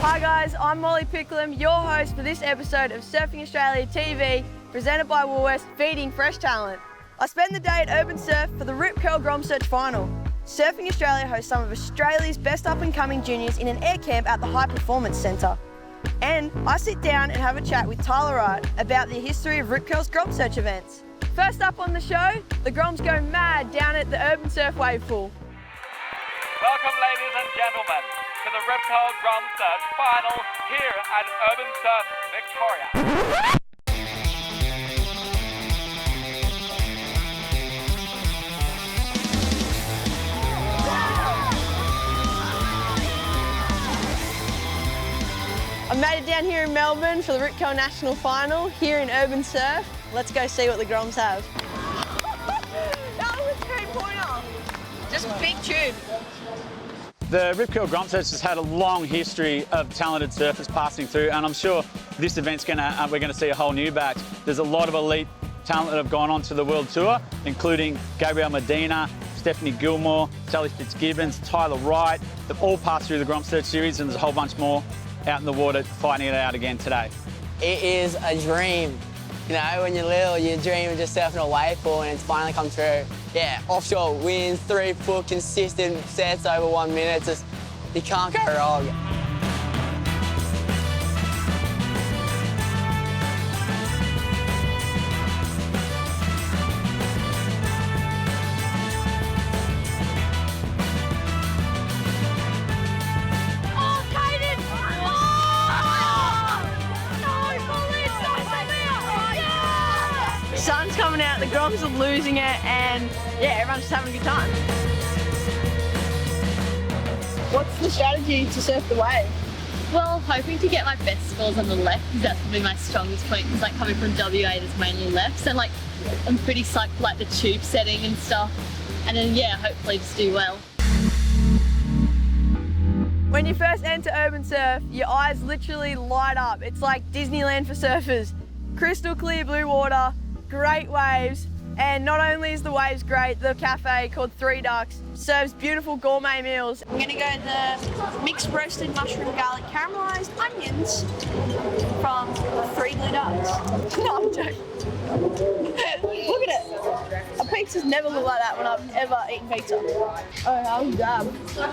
Hi guys, I'm Molly Picklum, your host for this episode of Surfing Australia TV, presented by Woolworths, feeding fresh talent. I spent the day at Urban Surf for the Rip Curl GromSearch final. Surfing Australia hosts some of Australia's best up-and-coming juniors in an air camp at the High Performance Centre. And I sit down and have a chat with Tyler Wright about the history of Rip Curl's GromSearch events. First up on the show, the Groms go mad down at the Urban Surf wave pool. Welcome, ladies and gentlemen, to the Rip Curl GromSearch final here at Urban Surf Victoria. I made it down here in Melbourne for the Rip Curl National Final here in Urban Surf. Let's go see what the Groms have. That was a three-pointer. Just a big tube. The Rip Curl GromSearch has had a long history of talented surfers passing through, and I'm sure this event's we're gonna see a whole new batch. There's a lot of elite talent that have gone on to the World Tour, including Gabriel Medina, Stephanie Gilmore, Sally Fitzgibbons, Tyler Wright. They've all passed through the GromSearch series, and there's a whole bunch more out in the water fighting it out again today. It is a dream. You know, when you're little, you dream of just surfing a wave pool and it's finally come true. Yeah, offshore wins, 3-foot consistent sets over 1 minute. It's just, you can't go wrong. Sun's coming out, the Groms are losing it, and yeah, everyone's just having a good time. What's the strategy to surf the wave? Well, hoping to get my best scores on the left, because that's probably my strongest point. It's like coming from WA, there's mainly lefts, and like I'm pretty psyched for like the tube setting and stuff. And then yeah, hopefully just do well. When you first enter Urban Surf, your eyes literally light up. It's like Disneyland for surfers. Crystal clear blue water, great waves, and not only is the waves great, the cafe called Three Ducks serves beautiful gourmet meals. I'm gonna go the mixed roasted mushroom garlic caramelised onions from Three Blue Ducks. No, I'm joking. Look at it. A pizza's never looked like that when I've ever eaten pizza. Oh, I'll grab. I'm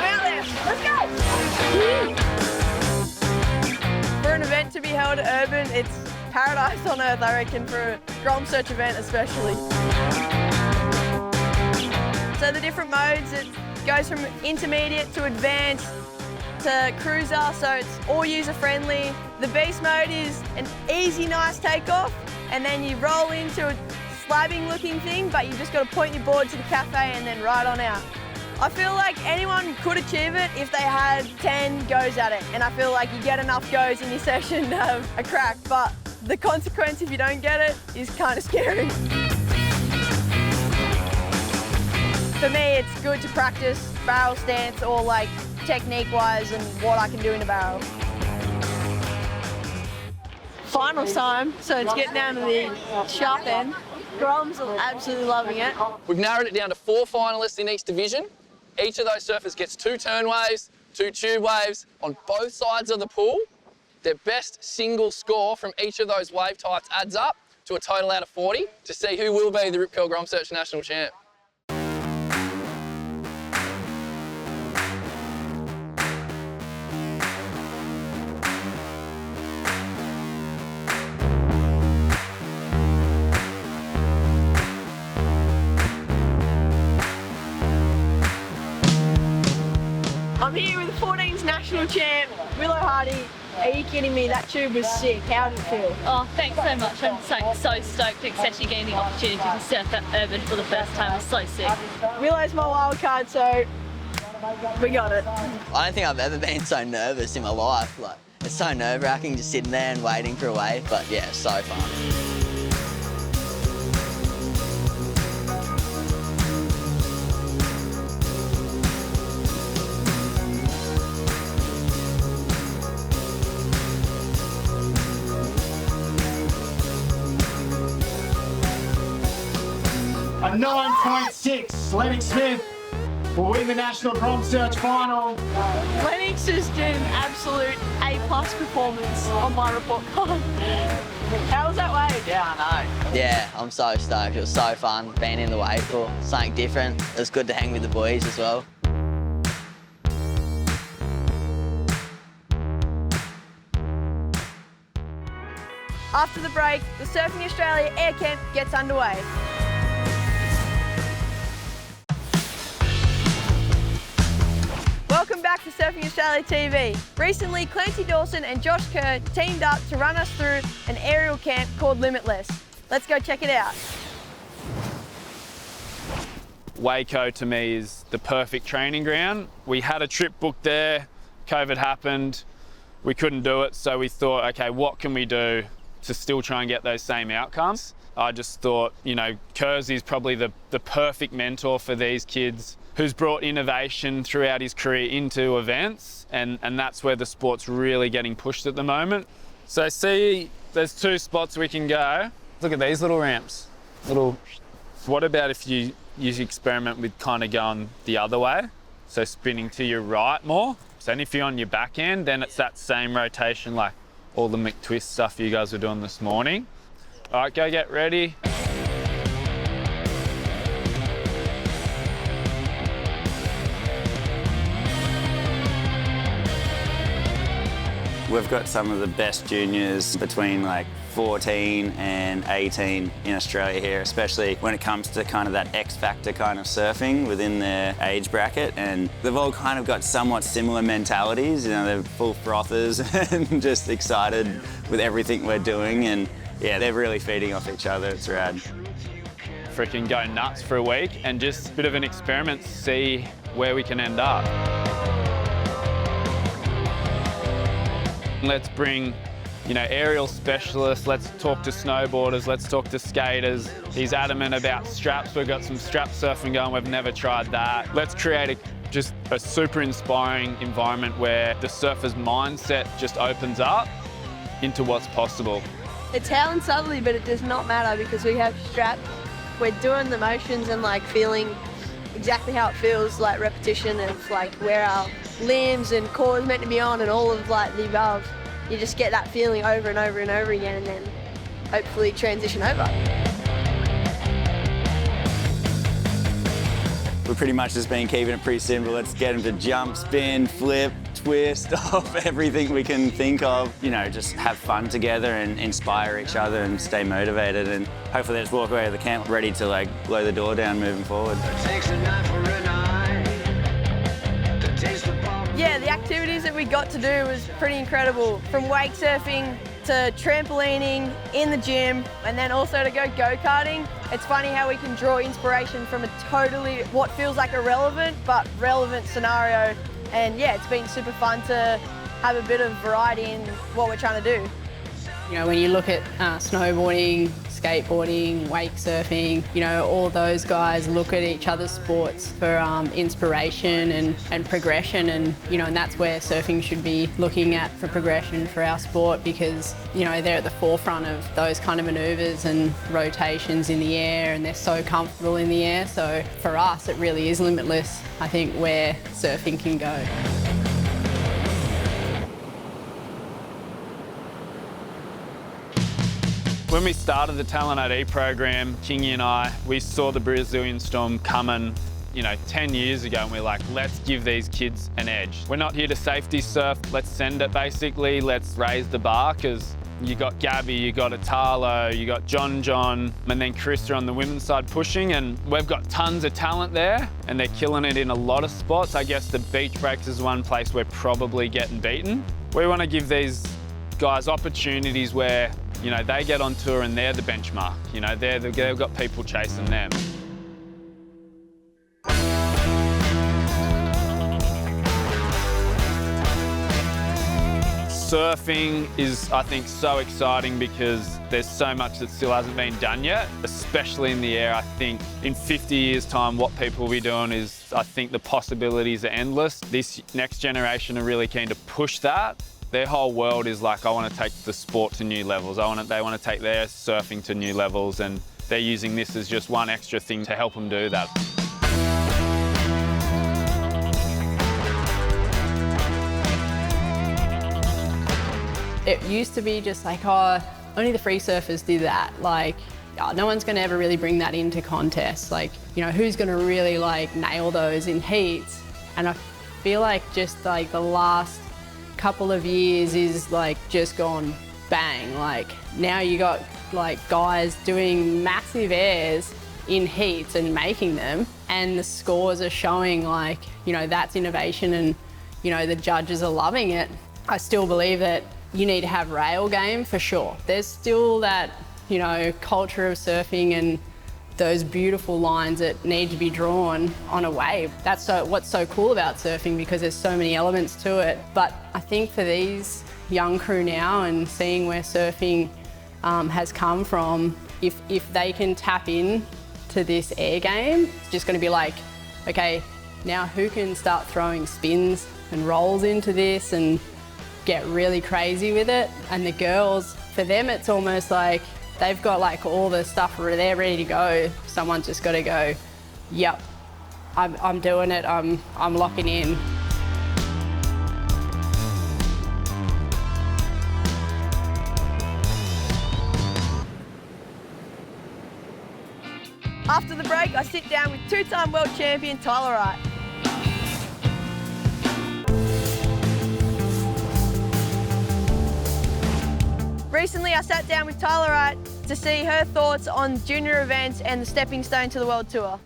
out there. Let's go. For an event to be held at Urban, it's paradise on earth, I reckon, for a GromSearch event especially. So the different modes, it goes from intermediate to advanced to cruiser, so it's all user-friendly. The beast mode is an easy, nice takeoff, and then you roll into a slabbing looking thing, but you've just got to point your board to the cafe and then ride on out. I feel like anyone could achieve it if they had 10 goes at it, and I feel like you get enough goes in your session to have a crack, but the consequence if you don't get it is kind of scary. For me, it's good to practice barrel stance or like technique-wise and what I can do in a barrel. Finals time, so it's getting down to the sharp end. Groms are absolutely loving it. We've narrowed it down to 4 finalists in each division. Each of those surfers gets 2 turn waves, 2 tube waves on both sides of the pool. Their best single score from each of those wave types adds up to a total out of 40 to see who will be the Rip Curl GromSearch National Champ. I'm here with the 14's national champ, Willow Hardy. Are you kidding me? That tube was sick. How did it feel? Oh, thanks so much. I'm so stoked, especially getting the opportunity to surf at Urban for the first time. It's so sick. Willow's my wild card, so we got it. I don't think I've ever been so nervous in my life. Like, it's so nerve-wracking just sitting there and waiting for a wave, but yeah, it's so fun. I 9.6. Lennox Smith will win the National GromSearch final. Lennox just did an absolute A+ performance on my report card. How was that wave? Yeah, I know. Yeah, I'm so stoked. It was so fun being in the wave pool. Something different. It was good to hang with the boys as well. After the break, the Surfing Australia Air Camp gets underway. Welcome back to Surfing Australia TV. Recently, Clancy Dawson and Josh Kerr teamed up to run us through an aerial camp called Limitless. Let's go check it out. Waco to me is the perfect training ground. We had a trip booked there, COVID happened, we couldn't do it, so we thought, okay, what can we do to still try and get those same outcomes? I just thought, you know, Kersey's probably the perfect mentor for these kids, who's brought innovation throughout his career into events, and that's where the sport's really getting pushed at the moment. So see, there's 2 spots we can go. Look at these little ramps. What about if you experiment with kind of going the other way? So spinning to your right more. So then if you're on your back end, then it's that same rotation like all the McTwist stuff you guys were doing this morning. All right, go get ready. We've got some of the best juniors between like 14 and 18 in Australia here, especially when it comes to kind of that X factor kind of surfing within their age bracket. And they've all kind of got somewhat similar mentalities. You know, they're full frothers and just excited with everything we're doing. And yeah, they're really feeding off each other. It's rad. Freaking go nuts for a week and just a bit of an experiment, see where we can end up. Let's bring, you know, aerial specialists, let's talk to snowboarders, let's talk to skaters. He's adamant about straps. We've got some strap surfing going, we've never tried that. Let's create just a super inspiring environment where the surfer's mindset just opens up into what's possible. It's howling subtly, but it does not matter because we have straps. We're doing the motions and like feeling exactly how it feels, like repetition of like where our limbs and core is meant to be on and all of like the above. You just get that feeling over and over and over again and then hopefully transition over. We've pretty much just been keeping it pretty simple. Let's get them to jump, spin, flip, twist off everything we can think of. You know, just have fun together and inspire each other and stay motivated, and hopefully they just walk away to the camp ready to like blow the door down moving forward. Yeah, the activities that we got to do was pretty incredible. From wake surfing to trampolining in the gym, and then also to go go-karting. It's funny how we can draw inspiration from a totally, what feels like irrelevant, but relevant scenario. And yeah, it's been super fun to have a bit of variety in what we're trying to do. You know, when you look at snowboarding, skateboarding, wake surfing, you know, all those guys look at each other's sports for inspiration and progression, and, you know, and that's where surfing should be looking at for progression for our sport, because, you know, they're at the forefront of those kind of manoeuvres and rotations in the air, and they're so comfortable in the air. So for us, it really is limitless, I think, where surfing can go. When we started the Talent ID program, Kingy and I, we saw the Brazilian Storm coming, you know, 10 years ago, and we're like, let's give these kids an edge. We're not here to safety surf, let's send it basically, let's raise the bar, because you got Gabby, you got Italo, you got John, and then Krista on the women's side pushing, and we've got tons of talent there, and they're killing it in a lot of spots. I guess the beach breaks is one place we're probably getting beaten. We want to give these guys opportunities where, you know, they get on tour and they're the benchmark. You know, they've got people chasing them. Surfing is, I think, so exciting because there's so much that still hasn't been done yet, especially in the air. I think in 50 years' time, what people will be doing is, I think the possibilities are endless. This next generation are really keen to push that. Their whole world is like, I want to take the sport to new levels. They want to take their surfing to new levels, and they're using this as just one extra thing to help them do that. It used to be just like, oh, only the free surfers do that. Like, oh, no one's going to ever really bring that into contests. Like, you know, who's going to really like nail those in heats? And I feel like just like the last couple of years is like just gone bang. Like now you got like guys doing massive airs in heats and making them, and the scores are showing like, you know, that's innovation, and, you know, the judges are loving it. I still believe that you need to have rail game for sure. There's still that, you know, culture of surfing and those beautiful lines that need to be drawn on a wave. That's what's so cool about surfing, because there's so many elements to it. But I think for these young crew now, and seeing where surfing has come from, if they can tap in to this air game, it's just going to be like, okay, now who can start throwing spins and rolls into this and get really crazy with it? And the girls, for them, it's almost like they've got like all the stuff they're ready to go. Someone's just got to go, yep, I'm doing it, I'm locking in. After the break, I sit down with two-time world champion Tyler Wright. Recently, I sat down with Tyler Wright to see her thoughts on junior events and the stepping stone to the World Tour.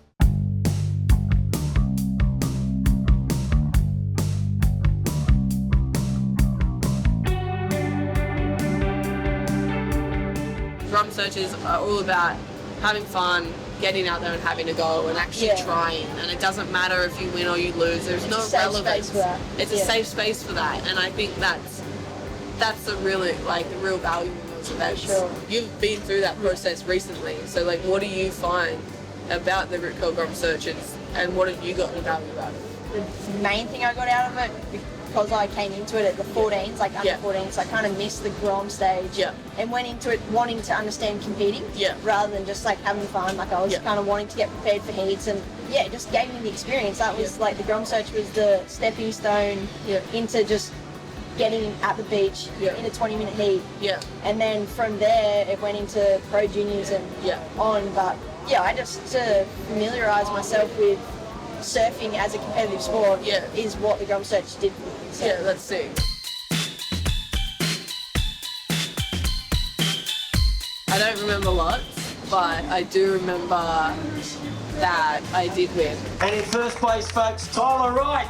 GromSearchers are all about having fun, getting out there and having a go and actually trying. And it doesn't matter if you win or you lose. There's no relevance. It's a safe space for that. And I think that's the really the real value in those events. Sure. You've been through that process recently. So like, what do you find about the Rip Curl GromSearchers, and what have you got to value about it? The main thing I got out of it, because I came into it at the 14s, like under 14s, so I kind of missed the Grom stage and went into it wanting to understand competing rather than just like having fun. Like I was kind of wanting to get prepared for heats, and it just gave me the experience. That was like the GromSearch was the stepping stone into just getting at the beach in a 20-minute heat. And then from there it went into pro juniors and on. But I just to familiarise myself with surfing as a competitive sport is what the GromSearch did for me. So. Let's see. I don't remember lots, but I do remember that I did win. And in first place, folks, Tyler Wright.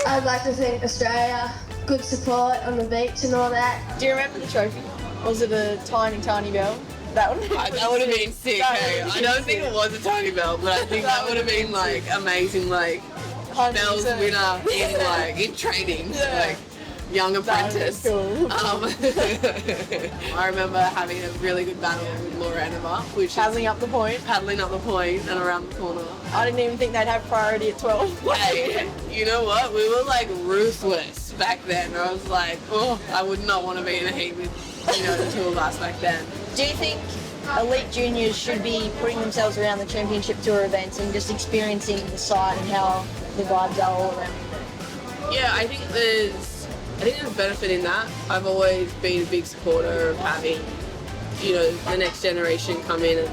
I'd like to thank Australia. Good support on the beach and all that. Do you remember the trophy? Was it a tiny, tiny bell? That one? That would have been sick, hey? I don't think it was a tiny bell, but I think that would have been like amazing, like bells winner in training, like young apprentice. Cool. I remember having a really good battle with Laura Annaba, which paddling up the point and around the corner. I didn't even think they'd have priority at 12. Hey, you know what? We were like ruthless back then. I was like, oh, I would not want to be in a heat with the two of us back then. Do you think elite juniors should be putting themselves around the championship tour events and just experiencing the site and how the vibes are all around it? Yeah, I think there's benefit in that. I've always been a big supporter of having, the next generation come in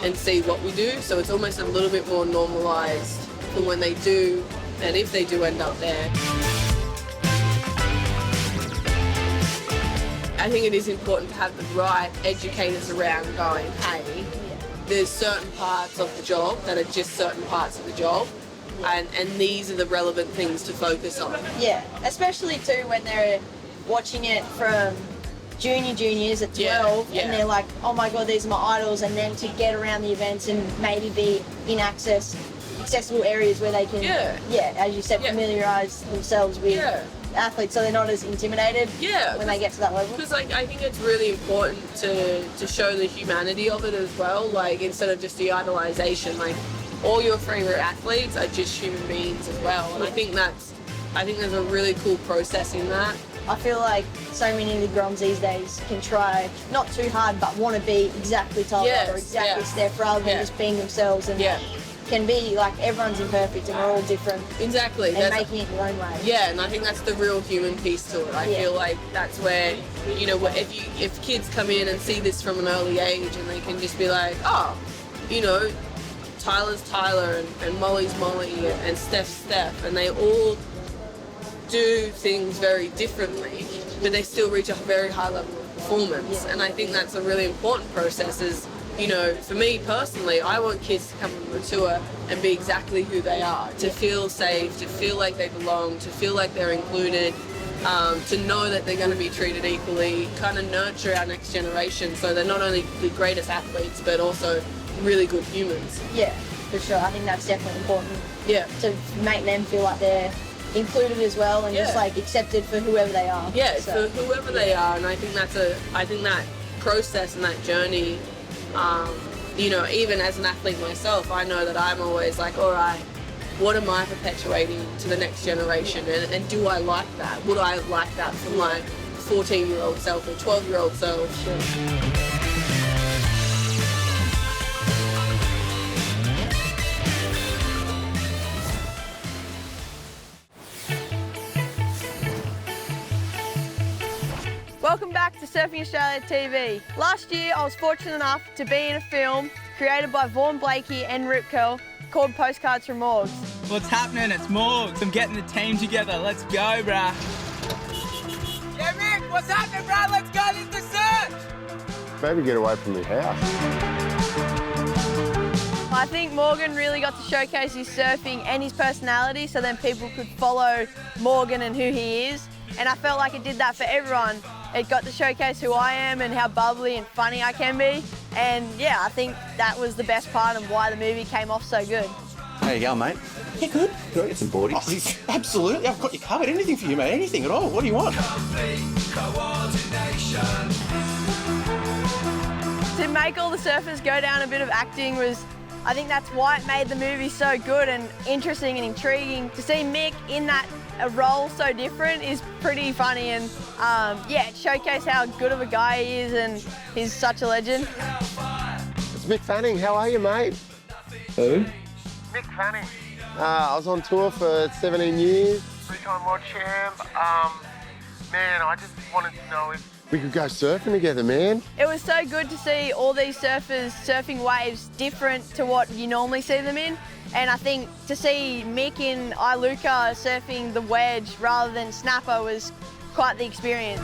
and see what we do. So it's almost a little bit more normalised for when they do, and if they do end up there. I think it is important to have the right educators around going, hey, there's certain parts of the job that are just certain parts of the job, and these are the relevant things to focus on. Yeah, especially too when they're watching it from juniors at 12 and they're like, oh my God, these are my idols, and then to get around the events and maybe be in accessible areas where they can, as you said, familiarise themselves with athletes, so they're not as intimidated when they get to that level. Because I think it's really important to show the humanity of it as well, like instead of just the idolization, like all your favorite athletes are just human beings as well, and I think there's a really cool process in that. I feel like so many of the Groms these days can try not too hard, but want to be exactly Tyler or exactly Steph rather than just being themselves. And can be like everyone's imperfect and we're all different. Exactly. And making it your own way. Yeah, and I think that's the real human piece to it. I feel like that's where, you know, if kids come in and see this from an early age and they can just be like, oh, you know, Tyler's Tyler and Molly's Molly and Steph's Steph, and they all do things very differently, but they still reach a very high level of performance. And I think that's a really important process is, you know, for me personally, I want kids to come on the tour and be exactly who they are, to feel safe, to feel like they belong, to feel like they're included, to know that they're going to be treated equally, kind of nurture our next generation so they're not only the greatest athletes, but also really good humans. Yeah, for sure. I think that's definitely important. Yeah. To make them feel like they're included as well and just like accepted for whoever they are. Yeah, for whoever they are, and I think that process and that journey, you know, even as an athlete myself, I know that I'm always like, all right, what am I perpetuating to the next generation, and do I like that? Would I like that for my 14-year-old self or 12-year-old self? Sure. Welcome back to Surfing Australia TV. Last year, I was fortunate enough to be in a film created by Vaughan Blakey and Rip Curl called Postcards from Morgs. What's happening? It's Morgs. I'm getting the team together. Let's go, bruh. Yeah, Mick, what's happening, bruh? Let's go. This is the search. Maybe get away from the house. I think Morgan really got to showcase his surfing and his personality so then people could follow Morgan and who he is. And I felt like it did that for everyone. It got to showcase who I am and how bubbly and funny I can be. And yeah, I think that was the best part of why the movie came off so good. How you going, mate? Yeah, good. Can I get some boardies? Oh, absolutely. I've got you covered. Anything for you, mate. Anything at all. What do you want? To make all the surfers go down a bit of acting was, I think that's why it made the movie so good and interesting and intriguing. To see Mick in that a role so different is pretty funny, and yeah, it showcased how good of a guy he is, and he's such a legend. It's Mick Fanning. How are you, mate? Who? Mick Fanning. I was on tour for 17 years. Three-time world champ. Man, I just wanted to know if we could go surfing together, man. It was so good to see all these surfers surfing waves different to what you normally see them in. And I think to see Mick in Iluka surfing the wedge rather than snapper was quite the experience.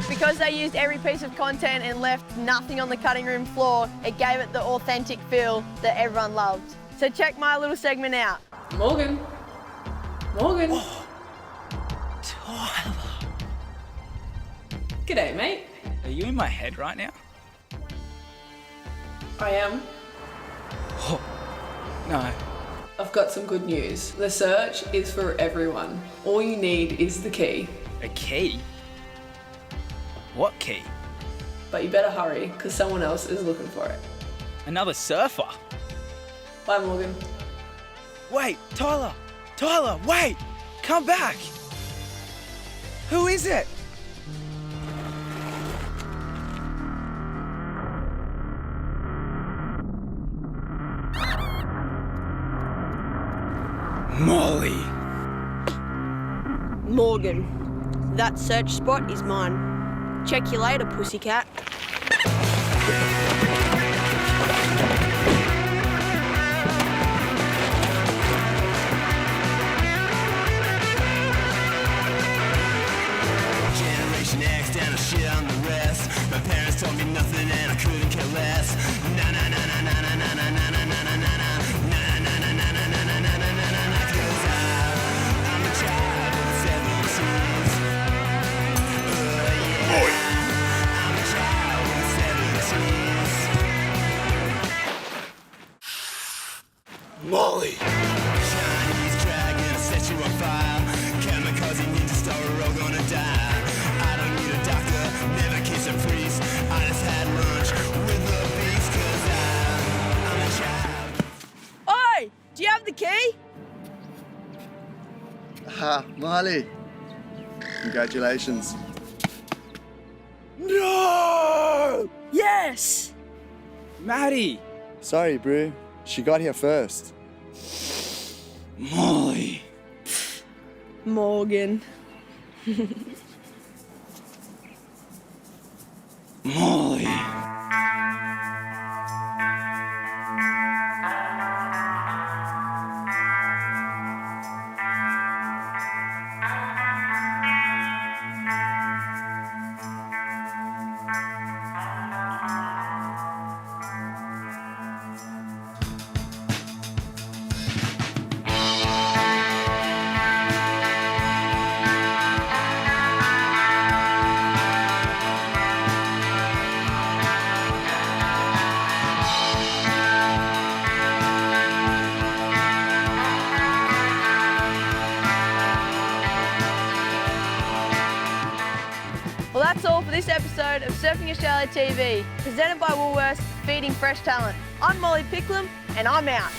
Because they used every piece of content and left nothing on the cutting room floor, it gave it the authentic feel that everyone loved. So check my little segment out. Morgan. Morgan. Oh, Tyler. G'day, mate. Are you in my head right now? I am. Oh, no. I've got some good news. The search is for everyone. All you need is the key. A key? What key? But you better hurry, because someone else is looking for it. Another surfer? Bye, Morgan. Wait, Tyler! Tyler, wait! Come back! Who is it? Molly! Morgan, that search spot is mine. Check you later, pussycat. Generation X down a shit on the rest. My parents told me nothing and I couldn't care less. Na na na na na na na na na na na na na. Molly! Chinese dragon set you on fire. Kamikaze ninja star, we're all gonna die. I don't need a doctor, never kiss a priest. I just had lunch with the beast, 'cause I'm a child. Molly. Congratulations. No! Yes! Maddie! Sorry, bro. She got here first. Molly. Morgan. Molly. Well, that's all for this episode of Surfing Australia TV, presented by Woolworths, feeding fresh talent. I'm Molly Picklum, and I'm out.